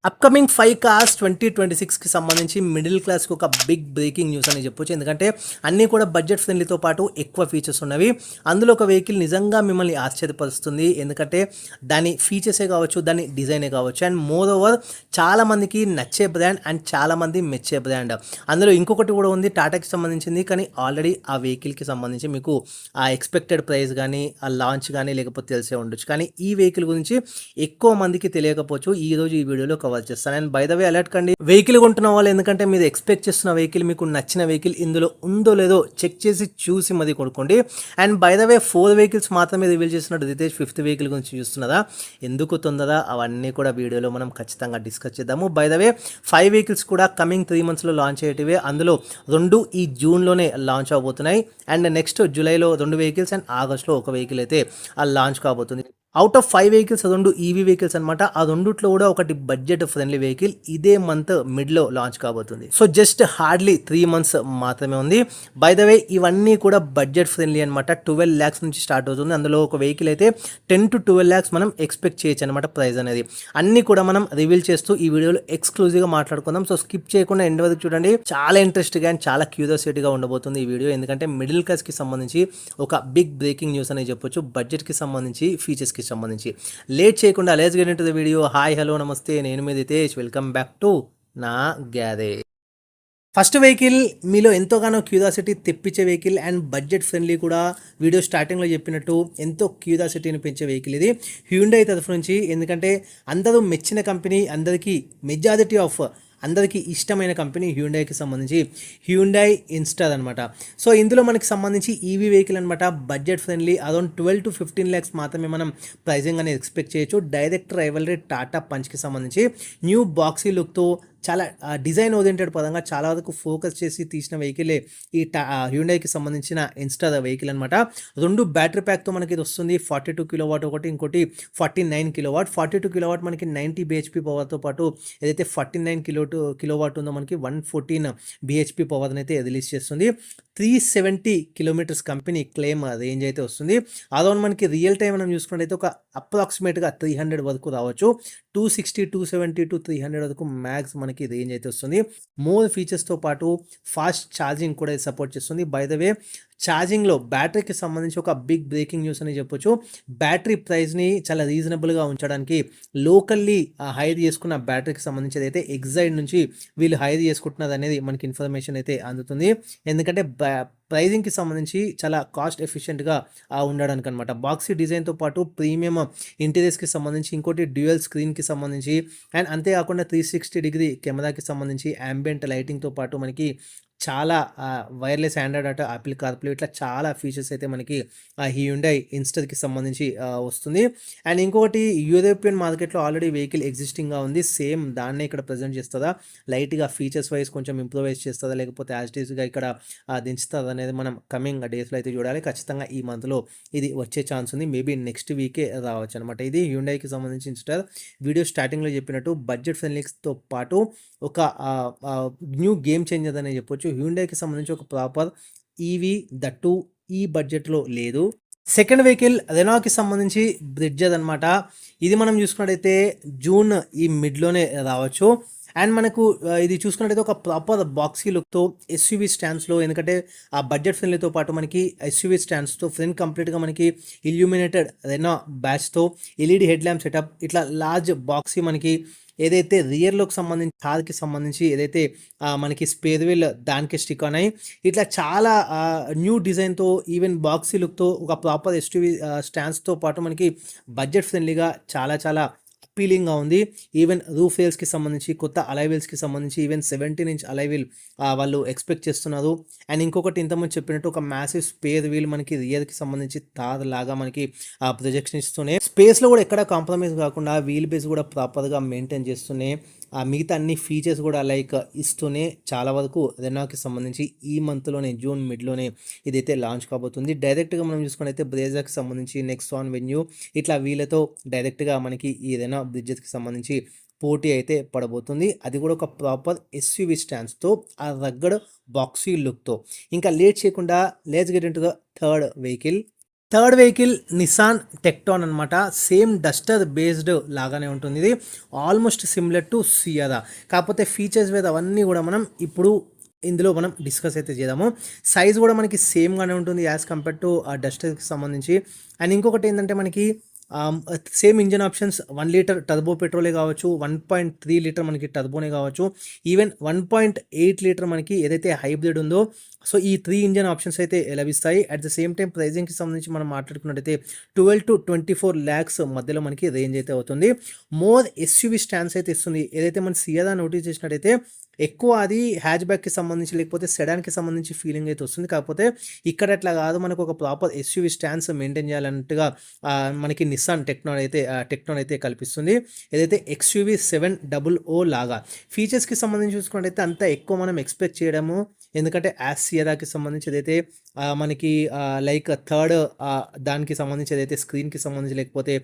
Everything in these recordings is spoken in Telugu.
అప్కమింగ్ 5 కార్స్ 2026కి సంబంధించి మిడిల్ క్లాస్కి ఒక బిగ్ బ్రేకింగ్ న్యూస్ అని చెప్పొచ్చు. ఎందుకంటే అన్నీ కూడా బడ్జెట్ ఫ్రెండ్లీతో పాటు ఎక్కువ ఫీచర్స్ ఉన్నవి. అందులో ఒక వెహికల్ నిజంగా మిమ్మల్ని ఆశ్చర్యపరుస్తుంది. ఎందుకంటే దాని ఫీచర్సే కావచ్చు, దాని డిజైనే కావచ్చు, అండ్ మోర్ ఓవర్ చాలామందికి నచ్చే బ్రాండ్ అండ్ చాలామంది మెచ్చే బ్రాండ్. అందులో ఇంకొకటి కూడా ఉంది టాటాకి సంబంధించింది. కానీ ఆల్రెడీ ఆ వెహికల్కి సంబంధించి మీకు ఆ ఎక్స్పెక్టెడ్ ప్రైస్ కానీ ఆ లాంచ్ కానీ లేకపోతే తెలిసే ఉండొచ్చు. కానీ ఈ వెహికల్ గురించి ఎక్కువ మందికి తెలియకపోవచ్చు. ఈరోజు ఈ వీడియోలో కవర్ చేస్తాను. And by the way alert కండి, వెహికల్ కొంటున్న వాళ్ళు ఎందుకంటే మీరు ఎక్స్పెక్ట్ చేస్తున్న వెహికల్, మీకు నచ్చిన వెహికల్ ఇందులో ఉందో లేదో చెక్ చేసి చూసి మరి కొనుక్కోండి. And by the way 4 vehicles మాత్రమే రివీల్ చేస్తున్నట్టు రితేష్ 5th వెహికల్ గురించి చూస్తున్నదా, ఎందుకు తొందర, అవన్నీ కూడా వీడియోలో మనం ఖచ్చితంగా డిస్కస్ చేద్దాము. బై ద వే 5 వెహికల్స్ కూడా కమింగ్ 3 monthsలో లాంచ్ అయ్యేటివే. అందులో 2 ఈ జూన్లోనే లాంచ్ అవబోతున్నాయి. అండ్ నెక్స్ట్ జూలైలో 2 వెహికల్స్ అండ్ ఆగస్ట్లో ఒక వెహికల్ అయితే ఆ లాంచ్ కాబోతుంది. Out of 5 vehicles 2 EV vehicles అనమాట. ఆ రెండిట్లో కూడా ఒకటి బడ్జెట్ ఫ్రెండ్లీ వెహికల్ ఇదే మంత్ మిడ్లో లాంచ్ కాబోతుంది. సో జస్ట్ హార్డ్లీ 3 months మాత్రమే ఉంది. బై ద వే ఇవన్నీ కూడా బడ్జెట్ ఫ్రెండ్లీ అనమాట. 12 lakhs నుంచి స్టార్ట్ అవుతుంది. అందులో ఒక వెహికల్ అయితే 10 to 12 lakhs మనం ఎక్స్పెక్ట్ చేయొచ్చు అనమాట ప్రైస్ అనేది. అన్నీ కూడా మనం రివీల్ చేస్తూ ఈ వీడియోలో ఎక్స్క్లూజివ్గా మాట్లాడుకుందాం. సో స్కిప్ చేయకుండా ఎండ్ వరకు చూడండి. చాలా ఇంట్రెస్ట్గా అండ్ చాలా క్యూరియాసిటీగా ఉండబోతుంది ఈ వీడియో. ఎందుకంటే మిడిల్ క్లాస్కి సంబంధించి ఒక బిగ్ బ్రేకింగ్ న్యూస్ అనేది చెప్పొచ్చు. బడ్జెట్కి సంబంధించి, ఫీచర్స్కి సంబంధించి. లేట్ చేయకుండా let's get into the video. Hi, hello, నమస్తే, నేను మీ రితేష్. వెల్కమ్ బ్యాక్ టు నా గ్యారేజ్. ఫస్ట్ వెహికల్ మీలో ఎంతోగానో క్యూరియాసిటీ తెప్పించే వెహికల్ అండ్ బడ్జెట్ ఫ్రెండ్లీ కూడా. వీడియో స్టార్టింగ్లో చెప్పినట్టు ఎంతో క్యూరియాసిటీని పెంచే వెహికల్ ఇది హ్యూండై తరఫు నుంచి. ఎందుకంటే అందరూ మెచ్చిన కంపెనీ, మెజారిటీ ఆఫ్ అందరికీ ఇష్టమైన కంపెనీ హ్యూండైకి సంబంధించి హ్యూండై ఇన్స్టార్ అనమాట. సో ఇందులో మనకి సంబంధించి ఈవీ వెహికల్ అనమాట. Budget friendly, around 12 to 15 lakhs మాత్రమే మనం ప్రైజింగ్ అనేది ఎక్స్పెక్ట్ చేయొచ్చు. డైరెక్ట్ రైవల్రీ టాటా పంచ్కి సంబంధించి న్యూ బాక్సీ లుక్తో చాలా డిజైన్ ఓరియంటెడ్ పరంగా చాలా వరకు ఫోకస్ చేసి తీసిన వెహికలే ఈ హ్యూండైకి సంబంధించిన ఇన్స్టార్ వెహికల్ అనమాట. 2 బ్యాటరీ ప్యాక్తో మనకి ఇది వస్తుంది. 42 kilowatt ఒకటి, ఇంకోటి 49 kilowatt. 42 kilowatt మనకి 90 bhp పవర్తో పాటు ఏదైతే 49 kilowatt ఉందో మనకి 114 bhp పవర్ని అయితే రిలీజ్ చేస్తుంది. 370 kilometers కంపెనీ క్లెయిమ్ రేంజ్ అయితే వస్తుంది. అదౌన్ మనకి రియల్ టైం మనం చూసుకున్నట్టయితే ఒక అప్రాక్సిమేట్గా 300 వరకు రావచ్చు. 260, 270 to 300 వరకు మ్యాక్స్ మనకి రేంజ్ అయితే వస్తుంది. మోర్ ఫీచర్స్తో పాటు ఫాస్ట్ ఛార్జింగ్ కూడా సపోర్ట్ చేస్తుంది. బై ద వే ఛార్జింగ్లో బ్యాటరీకి సంబంధించి ఒక బిగ్ బ్రేకింగ్ న్యూస్ అని చెప్పొచ్చు. బ్యాటరీ ప్రైస్ని చాలా రీజనబుల్గా ఉంచడానికి లోకల్లీ హైర్ చేసుకున్న బ్యాటరీకి సంబంధించి అయితే ఎగ్జైడ్ నుంచి వీళ్ళు హైర్ చేసుకుంటున్నది అనేది మనకి ఇన్ఫర్మేషన్ అయితే అందుతుంది. ఎందుకంటే ప్రైజింగ్కి సంబంధించి చాలా కాస్ట్ ఎఫిషియెంట్గా ఉండడానికి అనమాట. బాక్సీ డిజైన్తో పాటు ప్రీమియం ఇంటీరియర్స్కి సంబంధించి, ఇంకోటి డ్యూయల్ స్క్రీన్కి సంబంధించి, అండ్ అంతేకాకుండా 360-degree కెమెరాకి సంబంధించి, యాంబియంట్ లైటింగ్తో పాటు మనకి చాలా wireless Android auto, Apple CarPlay, ఇట్లా చాలా ఫీచర్స్ అయితే మనకి హ్యూండై ఇన్స్టార్కి సంబంధించి వస్తుంది. అండ్ ఇంకొకటి యూరోపియన్ మార్కెట్లో ఆల్రెడీ వెహికల్ ఎగ్జిస్టింగ్గా ఉంది. సేమ్ దాన్నే ఇక్కడ ప్రజెంట్ చేస్తుందా, లైట్గా ఫీచర్స్ వైజ్ కొంచెం ఇంప్రూవైజ్ చేస్తుందా, లేకపోతే యాజ్ ఇట్ ఈస్గా ఇక్కడ దించుతుందా అనేది మనం కమింగ్ డేస్లో అయితే చూడాలి. ఖచ్చితంగా ఈ మంత్లో ఇది వచ్చే ఛాన్స్ ఉంది. మేబీ నెక్స్ట్ వీకే రావచ్చు అనమాట. ఇది హ్యూండైకి సంబంధించి ఇన్స్టార్. వీడియో స్టార్టింగ్లో చెప్పినట్టు బడ్జెట్ ఫ్రెండ్లీతో పాటు ఒక న్యూ గేమ్ చేంజర్ అనే చెప్పొచ్చు. హ్యూండైకి సంబంధించి ఒక ప్రాపర్ ఈవీ దట్టు ఈ బడ్జెట్లో లేదు. సెకండ్ వెహికల్ రెనాకి సంబంధించి బ్రిడ్జర్ అనమాట. ఇది మనం చూసుకున్నట్టయితే జూన్ ఈ మిడ్లోనే రావచ్చు. అండ్ మనకు ఇది చూసుకున్నట్టయితే ఒక ప్రాపర్ బాక్సీ లుక్తో ఎస్యూవీ స్టాండ్స్లో, ఎందుకంటే ఆ బడ్జెట్ ఫ్రెండ్లీతో పాటు మనకి ఎస్యూవీ స్టాండ్స్తో ఫ్రంట్ కంప్లీట్గా మనకి ఇల్యూమినేటెడ్ రెనా బ్యాచ్తో ఎల్ఈడి హెడ్ ల్యాంప్ సెటప్, ఇట్లా లార్జ్ బాక్సీ మనకి ఏదైతే రియర్లోకి సంబంధించి కార్కి సంబంధించి ఏదైతే మనకి స్పేర్ వీల్ దానికి స్టిక్ ఉన్నాయి, ఇట్లా చాలా న్యూ డిజైన్తో ఈవెన్ బాక్సీ లుక్తో ఒక ప్రాపర్ ఎస్యూవీ స్టాండ్స్తో పాటు మనకి బడ్జెట్ ఫ్రెండ్లీగా చాలా చాలా అపీలింగ్గా ఉంది. ఈవెన్ రూఫ్ రేల్స్కి సంబంధించి, కొత్త అలైవీల్స్కి సంబంధించి ఈవెన్ 17-inch అలైవీల్ వాళ్ళు ఎక్స్పెక్ట్ చేస్తున్నారు. అండ్ ఇంకొకటి ఇంతకుముందు చెప్పినట్టు ఒక మ్యాసివ్ స్పేర్ వీల్ మనకి రియర్కి సంబంధించి తార్ లాగా మనకి ప్రొజెక్షన్ ఇస్తూనే, స్పేస్లో కూడా ఎక్కడ కాంప్రమైజ్ కాకుండా వీల్ బేస్ కూడా ప్రాపర్గా మెయింటైన్ చేస్తూనే మిగతా అన్ని ఫీచర్స్ కూడా లైక్ ఇస్తూనే చాలా వరకు రెనాకి సంబంధించి ఈ మంత్లోనే జూన్ మిడ్లోనే ఇదైతే లాంచ్ కాబోతుంది. డైరెక్ట్గా మనం చూసుకున్నైతే బ్రేజాకి సంబంధించి నెక్సాన్ వెన్యూ ఇట్లా వీళ్ళతో డైరెక్ట్గా మనకి ఈ రెనా బ్రిడ్జెస్కి సంబంధించి పోటీ అయితే పడబోతుంది. అది కూడా ఒక ప్రాపర్ ఎస్యూవీ స్టాండ్స్తో, ఆ రగ్గడ్ బాక్సీ లుక్తో. ఇంకా లేట్ చేయకుండా let's get into the third vehicle. Third vehicle Nissan Tecton అనమాట. సేమ్ డస్టర్ బేస్డ్ లాగానే ఉంటుంది ఇది. ఆల్మోస్ట్ సిమిలర్ టు సియాదా. కాకపోతే ఫీచర్స్ మీద అవన్నీ కూడా మనం ఇప్పుడు ఇందులో మనం డిస్కస్ అయితే చేద్దాము. సైజ్ కూడా మనకి సేమ్గానే ఉంటుంది యాజ్ కంపేర్ టు ఆ డస్టర్కి సంబంధించి. అండ్ ఇంకొకటి ఏంటంటే మనకి same engine options 1 litre turbo పెట్రోలే కావచ్చు, 1.3 లీటర్ మనకి టర్బోనే కావచ్చు, ఈవెన్ 1.8 లీటర్ మనకి ఏదైతే హైబ్రిడ్ ఉందో. సో ఈ 3 ఇంజన్ ఆప్షన్స్ అయితే లభిస్తాయి. అట్ ద సేమ్ టైం ప్రైజింగ్కి సంబంధించి మనం మాట్లాడుకున్నట్టయితే 12 to 24 lakhs మధ్యలో మనకి రేంజ్ అయితే అవుతుంది. మోర్ ఎస్యూవి స్టాండ్స్ అయితే ఇస్తుంది. ఏదైతే మన సియాదా నోటీస్ చేసినట్టయితే ఎక్కువ అది హ్యాచ్ బ్యాక్కి సంబంధించి లేకపోతే సెడాన్కి సంబంధించి ఫీలింగ్ అయితే వస్తుంది. కాకపోతే ఇక్కడ అట్లా కాదు, మనకు ఒక ప్రాపర్ ఎస్యూవి స్టాండ్స్ మెయింటైన్ చేయాలన్నట్టుగా మనకి నిస్సాన్ టెక్నాన్ అయితే కల్పిస్తుంది. ఏదైతే XUV 700 లాగా ఫీచర్స్కి సంబంధించి చూసుకున్నట్టయితే అంత ఎక్కువ మనం ఎక్స్పెక్ట్ చేయడము. ఎందుకంటే యాస్ సియదాకి సంబంధించి ఏదైతే మనకి లైక్ థర్డ్ దానికి సంబంధించి ఏదైతే స్క్రీన్కి సంబంధించి లేకపోతే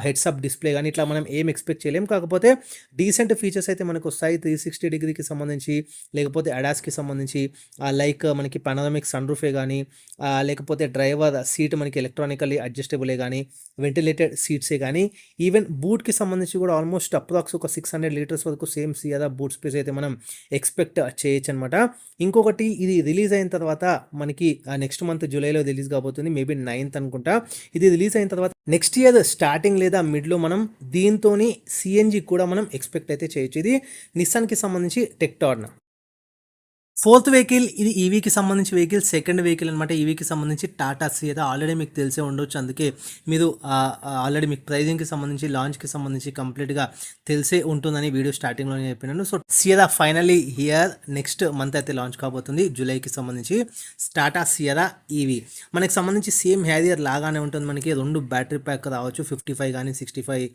హెడ్సప్ డిస్ప్లే కానీ ఇట్లా మనం ఏం ఎక్స్పెక్ట్ చేయలేం. కాకపోతే డీసెంట్ ఫీచర్స్ అయితే మనకు వస్తాయి. 360 డిగ్రీకి సంబంధించి లేకపోతే అడాస్కి సంబంధించి లైక్ మనకి పనోరమిక్ సన్ రూఫే కానీ లేకపోతే డ్రైవర్ సీట్ మనకి ఎలక్ట్రానికల్లీ అడ్జస్టబులే కానీ వెంటిలేటెడ్ సీట్సే కానీ ఈవెన్ బూట్కి సంబంధించి కూడా ఆల్మోస్ట్ అప్రాక్స్ ఒక 600 లీటర్స్ వరకు సేమ్ సియాదా బూట్ స్పేస్ అయితే మనం ఎక్స్పెక్ట్ చేయొచ్చు అనమాట. ఇంకొకటి ఇది రిలీజ్ అయిన తర్వాత మనకి నెక్స్ట్ మంత్ జూలైలో రిలీజ్ కాబోతుంది, మేబీ 9th అనుకుంటా. ఇది రిలీజ్ అయిన తర్వాత నెక్స్ట్ ఇయర్ స్టార్టింగ్ లేదా మిడ్లో మనం దీంతో సిఎన్జి కూడా మనం ఎక్స్పెక్ట్ అయితే చేయొచ్చు. ఇది నిస్సాన్కి సంబంధించి టెక్టాన్. ఫోర్త్ వెహికల్ ఇది ఈవీకి సంబంధించి వెహికల్, సెకండ్ వెహికల్ అనమాట. ఈవీకి సంబంధించి టాటా సియాదా ఆల్రెడీ మీకు తెలిసే ఉండొచ్చు. అందుకే మీరు ఆల్రెడీ మీకు ప్రైజింగ్కి సంబంధించి లాంచ్కి సంబంధించి కంప్లీట్గా తెలిసే ఉంటుందని వీడియో స్టార్టింగ్లోనే చెప్పినాను. సో సియాదా ఫైనల్లీ హియర్ నెక్స్ట్ మంత్ అయితే లాంచ్ కాబోతుంది జూలైకి సంబంధించి టాటా సియాదా ఈవీ. మనకి సంబంధించి సేమ్ హ్యారియర్ లాగానే ఉంటుంది. మనకి 2 బ్యాటరీ ప్యాక్ రావచ్చు, 55 కానీ 65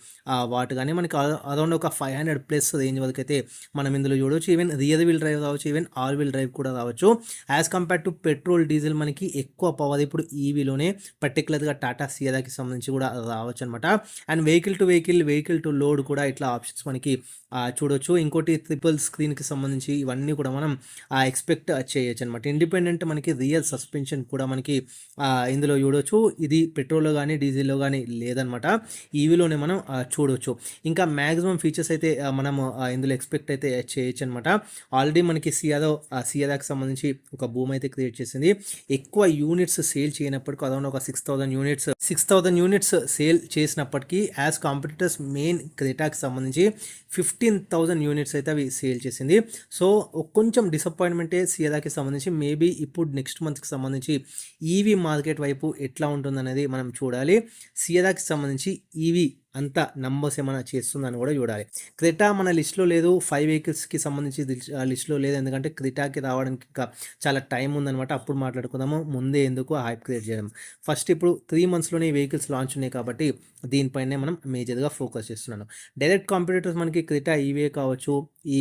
వాట్ కానీ మనకి అరౌండ్ ఒక 500+ రేంజ్ వరకు అయితే మనం ఇందులో చూడవచ్చు. ఈవెన్ రియర్ వీల్ డ్రైవ్ రావచ్చు, ఈవెన్ ఆల్ వీల్ డ్రైవ్ కూడా రావచ్చు. As compare to petrol diesel మనకి ఎక్కువ పవర్ ఇప్పుడు ఈవీలోనే పర్టికులర్గా టాటా సియాదాకి సంబంధించి కూడా రావచ్చు అనమాట. అండ్ వెహికల్ టు లోడ్ కూడా ఇట్లా ఆప్షన్స్ మనకి చూడొచ్చు. ఇంకోటి ట్రిపుల్ స్క్రీన్కి సంబంధించి ఇవన్నీ కూడా మనం ఎక్స్పెక్ట్ చేయొచ్చు అనమాట. ఇండిపెండెంట్ మనకి రియల్ సస్పెన్షన్ కూడా మనకి ఇందులో చూడొచ్చు. ఇది పెట్రోల్లో కానీ డీజిల్లో కానీ లేదనమాట, ఈవీలోనే మనం చూడొచ్చు. ఇంకా మ్యాక్సిమం ఫీచర్స్ అయితే మనం ఇందులో ఎక్స్పెక్ట్ అయితే చేయొచ్చు అనమాట. ఆల్రెడీ మనకి సియాదాకి సంబంధించి ఒక భూమి అయితే క్రియేట్ చేసింది. ఎక్కువ యూనిట్స్ సేల్ చేయనప్పటికీ అరౌండ్ ఒక 6,000 యూనిట్స్ సేల్ చేసినప్పటికీ యాజ్ కాంపిటీటర్స్ మెయిన్ క్రెటాకి సంబంధించి 15,000 యూనిట్స్ అయితే అవి సేల్ చేసింది. సో కొంచెం డిసప్పాయింట్మెంటే సియాదాకి సంబంధించి. మేబీ ఇప్పుడు నెక్స్ట్ మంత్కి సంబంధించి ఈవీ మార్కెట్ వైపు ఎట్లా ఉంటుందనేది మనం చూడాలి. సియాదాకి సంబంధించి ఈవీ అంత నంబర్స్ ఏమైనా చేస్తుందని కూడా చూడాలి. క్రెటా మన లిస్ట్లో లేదు, 5 వెహికల్స్కి సంబంధించి లిస్ట్లో లేదు. ఎందుకంటే క్రెటాకి రావడానికి ఇంకా చాలా టైం ఉందన్నమాట. అప్పుడు మాట్లాడుకుందాము, ముందే ఎందుకు హైప్ క్రియేట్ చేయడం. ఫస్ట్ ఇప్పుడు 3 monthsలోనే ఈ వెహికల్స్ లాంచ్ ఉన్నాయి కాబట్టి దీనిపైనే మనం మేజర్గా ఫోకస్ చేస్తున్నాను. డైరెక్ట్ కాంపిటేటర్స్ మనకి క్రెటా ఈవీ కావచ్చు, ఈ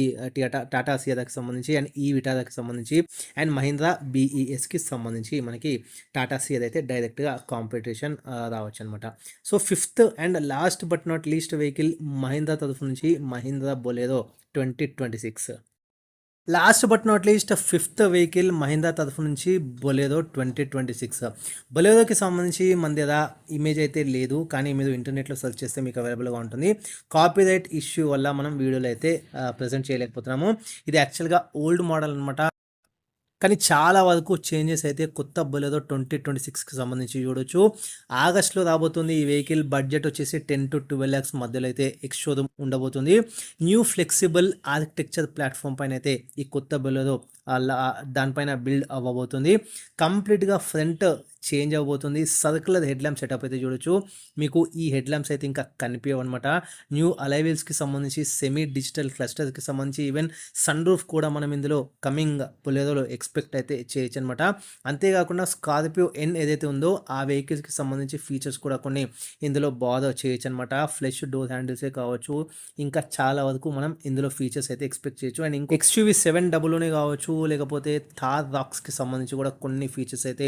టాటా సియాదాకి సంబంధించి అండ్ ఈ విటాదాకి సంబంధించి అండ్ మహీంద్రా BESకి సంబంధించి మనకి టాటా సియాదా అయితే డైరెక్ట్గా కాంపిటీషన్ రావచ్చు అనమాట. So fifth and last but not least vehicle Mahindra తరఫు నుంచి Mahindra Bolero 2026. Last but not least fifth vehicle Mahindra తరఫు నుంచి బొలెరో 2026. బొలెరోకి సంబంధించి మన దగ్గర ఇమేజ్ అయితే లేదు, కానీ మీరు ఇంటర్నెట్లో సెర్చ్ చేస్తే మీకు అవైలబుల్గా ఉంటుంది. కాపీరైట్ ఇష్యూ వల్ల మనం వీడియోలో అయితే ప్రజెంట్ చేయలేకపోతున్నాము. ఇది యాక్చువల్గా ఓల్డ్ మోడల్ అనమాట, కానీ చాలా వరకు చేంజెస్ అయితే కొత్త బొలెరో 2026కి సంబంధించి చూడొచ్చు. ఆగస్ట్లో రాబోతుంది ఈ వెహికల్. బడ్జెట్ వచ్చేసి 10 to 12 lakhs మధ్యలో అయితే ఎక్స్ షోరూమ్ ఉండబోతుంది. న్యూ ఫ్లెక్సిబుల్ ఆర్కిటెక్చర్ ప్లాట్ఫామ్ పైన అయితే ఈ కొత్త బొలెరో దానిపైన బిల్డ్ అవ్వబోతుంది. కంప్లీట్గా ఫ్రంట్ చేంజ్ అవ్వబోతుంది. సర్కులర్ హెడ్ ల్యాంప్ సెటప్ అయితే చూడొచ్చు. మీకు ఈ హెడ్ ల్యాంప్స్ అయితే ఇంకా కనిపించవు అనమాట. న్యూ అలైవీల్స్కి సంబంధించి సెమీ డిజిటల్ క్లస్టర్స్కి సంబంధించి ఈవెన్ సన్ రూఫ్ కూడా మనం ఇందులో కమింగ్ బొలెరోలో ఎక్స్పెక్ట్ అయితే చేయొచ్చు అనమాట. అంతేకాకుండా స్కార్పియో ఎన్ ఏదైతే ఉందో ఆ వెహికల్స్కి సంబంధించి ఫీచర్స్ కూడా కొన్ని ఇందులో బాగా చేయొచ్చు అనమాట. ఫ్లెష్ డోర్ హ్యాండిల్సే కావచ్చు, ఇంకా చాలా వరకు మనం ఇందులో ఫీచర్స్ అయితే ఎక్స్పెక్ట్ చేయొచ్చు. అండ్ ఇంకా XUV 700 కావచ్చు, లేకపోతే థార్ రాక్స్కి సంబంధించి కూడా కొన్ని ఫీచర్స్ అయితే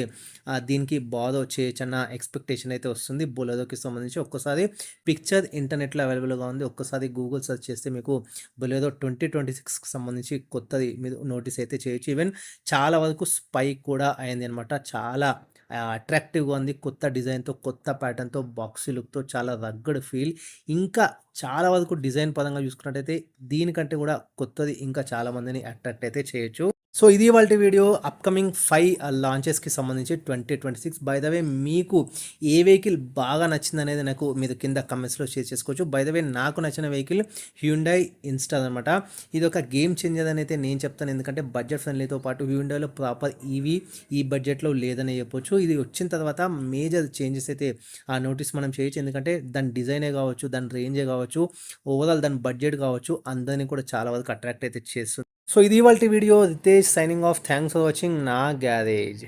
దీనికి బాగా చేయొచ్చన్న ఎక్స్పెక్టేషన్ అయితే వస్తుంది బొలెరోకి సంబంధించి. ఒక్కసారి పిక్చర్ ఇంటర్నెట్లో అవైలబుల్గా ఉంది, ఒక్కసారి గూగుల్ సెర్చ్ చేస్తే మీకు బొలెరో 2026కి సంబంధించి కొత్తది మీరు నోటీస్ అయితే చేయొచ్చు. ఈవెన్ చాలా వరకు స్పైక్ కూడా అయింది అనమాట. చాలా అట్రాక్టివ్‌గా ఉంది. కొత్త డిజైన్‌తో, కొత్త ప్యాటర్న్‌తో, బాక్సీ లుక్‌తో చాలా రగ్గడ్ ఫీల్. ఇంకా చాలా వరకు డిజైన్ పరంగా చూసుకున్నట్టయితే దీనికంటే కూడా కొత్తది ఇంకా చాలా మందిని అట్రాక్ట్ అయితే చేయొచ్చు. సో ఇది ఇవాల్టి వీడియో అప్‌కమింగ్ 5 లాంచెస్‌కి సంబంధించి 2026. బై ద వే మీకు ఏ వెహికల్ బాగా నచ్చిందనేది నాకు మీరు కింద కామెంట్స్‌లో షేర్ చేసుకోవచ్చు. బై ద వే నాకు నచ్చిన వెహికల్ హ్యుండై ఇన్స్టా అనమాట. ఇది ఒక గేమ్ చేంజర్ అని అయితే నేను చెప్తాను. ఎందుకంటే బడ్జెట్ ఫ్రెండ్లీతో పాటు హ్యుండైలో ప్రాపర్ ఈవీ ఈ బడ్జెట్‌లో లేదని చెప్పొచ్చు. ఇది వచ్చిన తర్వాత మేజర్ చేంజెస్ అయితే నోటీస్ మనం చేయొచ్చు. ఎందుకంటే దాని డిజైనే కావచ్చు, దాని రేంజే కావచ్చు, ఓవరాల్ దాని బడ్జెట్ కావచ్చు, అందరిని కూడా చాలా వరకు అట్రాక్ట్ అయితే చేస్తుంది. సో ఇది ఇవాల్టి video. Ritesh signing off. Thanks for watching నా గ్యారేజ్.